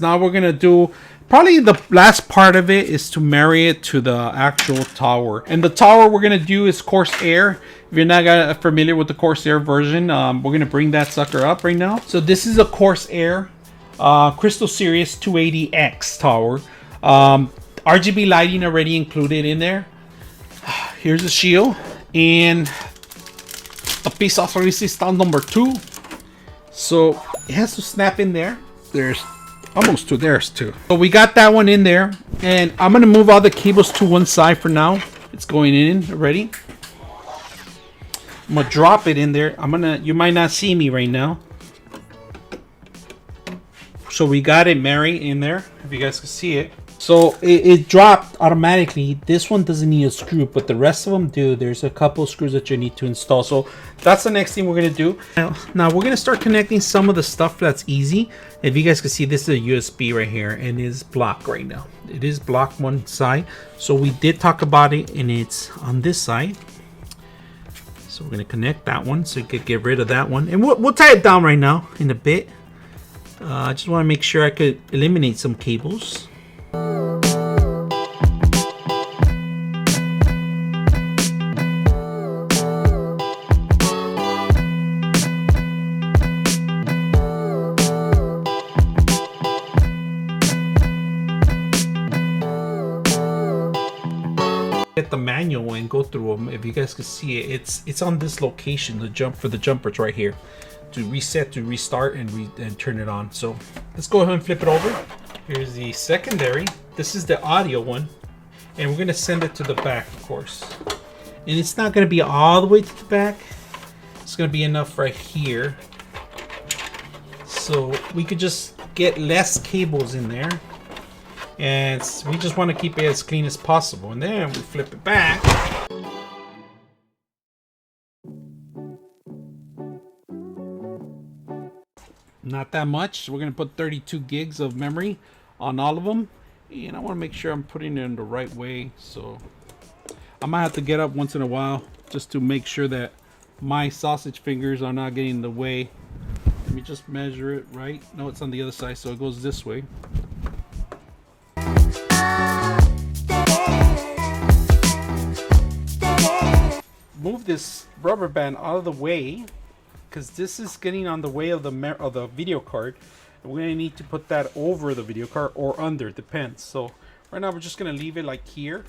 Now we're gonna do probably the last part of it is to marry it to the actual tower. And the tower we're gonna do is CORSAIR. If you're not familiar with the CORSAIR version, we're gonna bring that sucker up right now. So this is a CORSAIR Crystal Series 280X tower. RGB lighting already included in there. Here's the shield and the piece of resistance number 2. So it has to snap in there. There's almost two. There's two. So we got that one in there, and I'm gonna move all the cables to one side for now. It's going in already. I'm gonna drop it in there. You might not see me right now. So we got it married in there, if you guys can see it. So it dropped automatically. This one doesn't need a screw, but the rest of them do. There's a couple screws that you need to install. So that's the next thing we're gonna do. Now we're gonna start connecting some of the stuff that's easy. If you guys can see, this is a USB right here, and it is blocked right now. It is blocked one side. So we did talk about it, and it's on this side. So we're gonna connect that one so you could get rid of that one, and we'll tie it down right now in a bit. I just want to make sure I could eliminate some cables. Get the manual and go through them. If you guys can see it, it's on this location. The jumpers right here to reset, to restart, and turn it on. So let's go ahead and flip it over. Here's the secondary. This is the audio one, and we're gonna send it to the back, of course. And it's not gonna be all the way to the back. It's gonna be enough right here, so we could just get less cables in there. And we just want to keep it as clean as possible. And then we flip it back. Not that much. We're going to put 32 gigs of memory on all of them. And I want to make sure I'm putting it in the right way. So I might have to get up once in a while just to make sure that my sausage fingers are not getting in the way. Let me just measure it right. No, it's on the other side, so it goes this way. Move this rubber band out of the way, because this is getting on the way of the video card. And we're gonna need to put that over the video card or under, it depends. So right now we're just gonna leave it like here,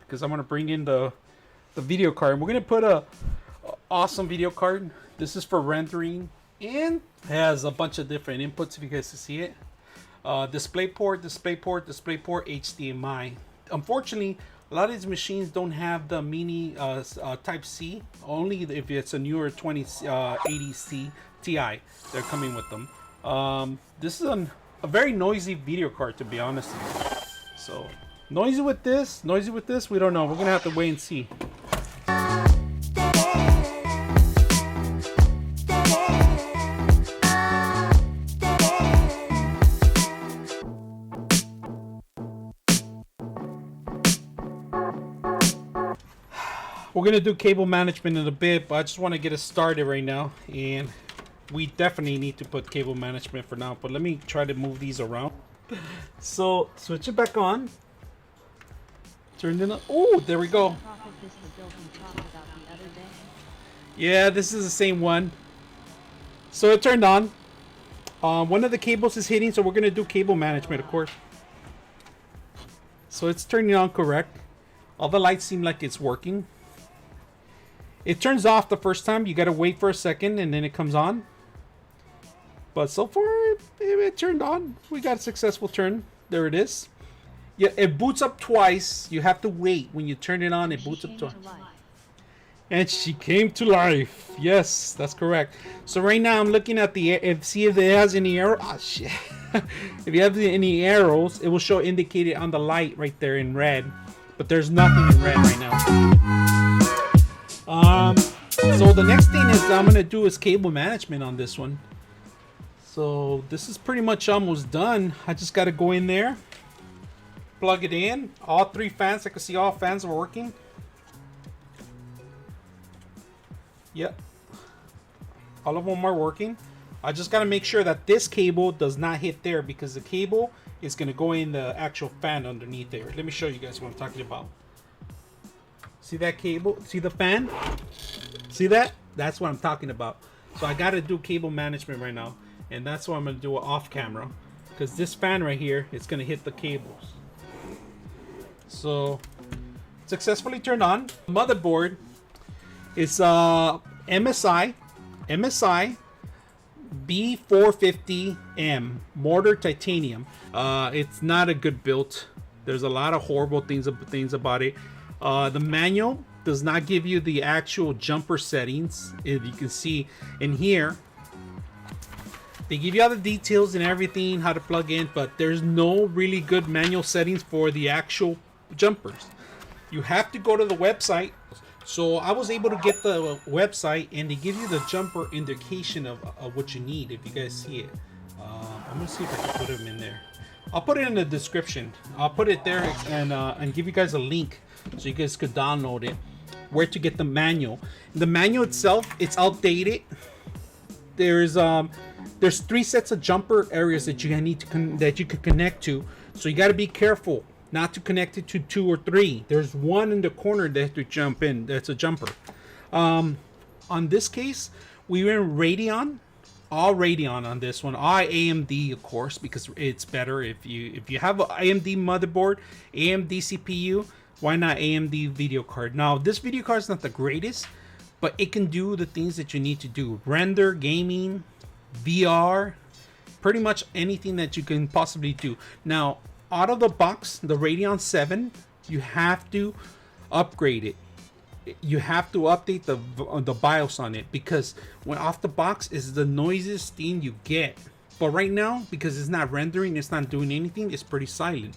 because I'm gonna bring in the video card. And we're gonna put a awesome video card. This is for rendering, and has a bunch of different inputs if you guys can see it. DisplayPort, HDMI. Unfortunately, a lot of these machines don't have the mini Type C. Only if it's a newer 2080 Ti, they're coming with them. This is a very noisy video card, to be honest with you. So noisy with this, we don't know. We're gonna have to wait and see. We're gonna do cable management in a bit, but I just want to get it started right now, and we definitely need to put cable management for now. But let me try to move these around. So switch it back on. Turn it on. Oh, there we go. Yeah, this is the same one. So it turned on. One of the cables is hitting, so we're gonna do cable management, of course. So it's turning on correct. All the lights seem like it's working. It turns off the first time. You gotta wait for a second and then it comes on. But so far, it turned on. We got a successful turn. There it is. Yeah, it boots up twice. You have to wait. When you turn it on, it boots up twice. And she came to life. Yes, that's correct. So right now I'm looking at see if it has any arrows. Oh shit. If you have any arrows, it will show indicated on the light right there in red. But there's nothing in red right now. So the next thing I'm gonna do is cable management on this one. So this is pretty much almost done. I just gotta go in there, plug it in. All three fans, I can see all fans are working. Yep, all of them are working. I just got to make sure that this cable does not hit there, because the cable is going to go in the actual fan underneath there. Let me show you guys what I'm talking about. See that cable? See the fan? See that? That's what I'm talking about. So I got to do cable management right now, and that's what I'm going to do off camera, because this fan right here is going to hit the cables. So successfully turned on. Motherboard is MSI B450M Mortar titanium. It's not a good build. There's a lot of horrible things about it. The manual does not give you the actual jumper settings. If you can see in here, they give you all the details and everything, how to plug in, but there's no really good manual settings for the actual jumpers. You have to go to the website. So I was able to get the website, and they give you the jumper indication of what you need, if you guys see it. I'm gonna see if I can put them in there. I'll put it in the description. I'll put it there and give you guys a link so you guys could download it, where to get the manual. The manual itself, it's outdated. There's 3 sets of jumper areas that you need to that you could connect to, so you got to be careful not to connect it to 2 or 3. There's one in the corner that has to jump in. That's a jumper. On this case, we went Radeon, all Radeon on this one. All AMD, of course, because it's better. If you have an AMD motherboard, AMD CPU, why not AMD video card? Now, this video card is not the greatest, but it can do the things that you need to do: render, gaming, VR, pretty much anything that you can possibly do. Now, out of the box, the Radeon 7, you have to upgrade it. You have to update the BIOS on it, because when off the box is the noisiest thing you get. But right now, because it's not rendering, it's not doing anything, it's pretty silent.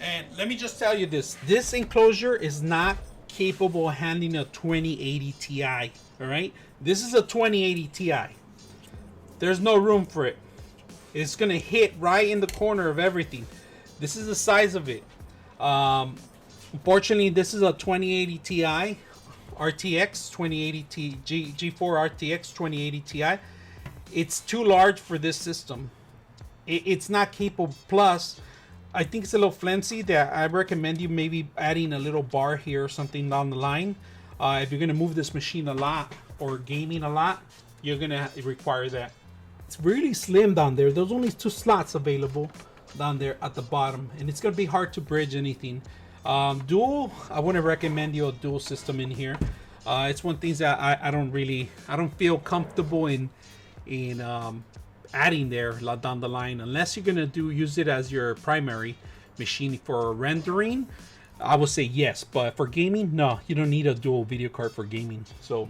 And let me just tell you this enclosure is not capable of handling a 2080 Ti. All right, this is a 2080 Ti. There's no room for it. It's gonna hit right in the corner of everything. This is the size of it. Unfortunately, this is a 2080 Ti RTX 2080 G4 RTX 2080 Ti. It's too large for this system. It's not capable. Plus, I think it's a little flimsy. That I recommend you maybe adding a little bar here or something down the line. If you're gonna move this machine a lot or gaming a lot, you're gonna require that. It's really slim down there. There's only 2 slots available down there at the bottom, and it's gonna be hard to bridge anything. Dual, I wouldn't recommend you a dual system in here. It's one thing that I don't feel comfortable in adding there down the line, unless you're gonna use it as your primary machine for rendering. I would say yes, but for gaming, no, you don't need a dual video card for gaming. So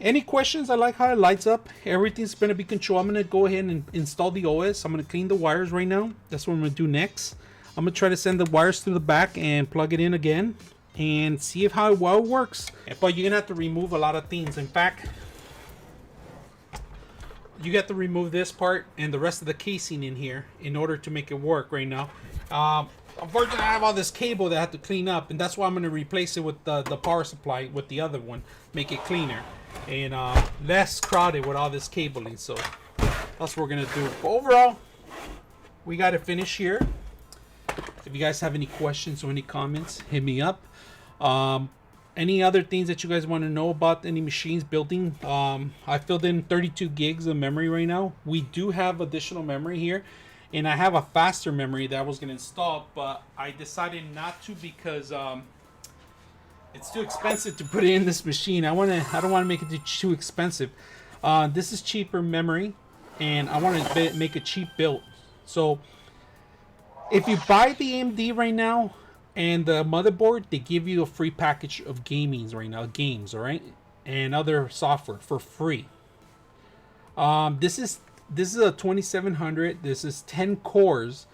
any questions? I like how it lights up. Everything's going to be controlled. I'm going to go ahead and install the OS. I'm going to clean the wires right now. That's what I'm going to do next. I'm going to try to send the wires through the back and plug it in again and see how well it works. But you're going to have to remove a lot of things. In fact, you got to remove this part and the rest of the casing in here in order to make it work right now. Unfortunately, I have all this cable that I have to clean up, and that's why I'm going to replace it with the power supply with the other one, make it cleaner and less crowded with all this cabling. So that's what we're going to do. But overall, we got to finish here. If you guys have any questions or any comments, hit me up. Any other things that you guys want to know about any machines building? I filled in 32 gigs of memory right now. We do have additional memory here, and I have a faster memory that I was going to install, but I decided not to because it's too expensive to put it in this machine. I don't want to make it too expensive. This is cheaper memory, and I want to make a cheap build. So if you buy the AMD right now and the motherboard, they give you a free package of games, all right, and other software for free. This is a 2700. This is 10 cores.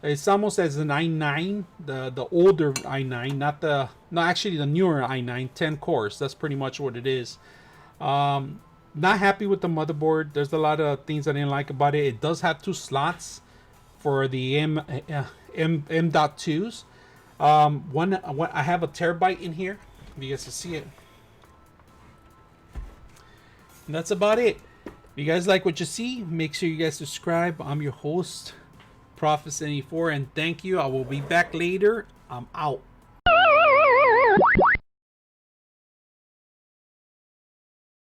It's almost as an i9, the older i9, actually the newer i9, 10 cores. That's pretty much what it is. Not happy with the motherboard. There's a lot of things I didn't like about it. It does have 2 slots for the M.2s. I have a terabyte in here. If you guys can see it. And that's about it. If you guys like what you see, make sure you guys subscribe. I'm your host, Prophet74, and thank you. I will be back later. I'm out.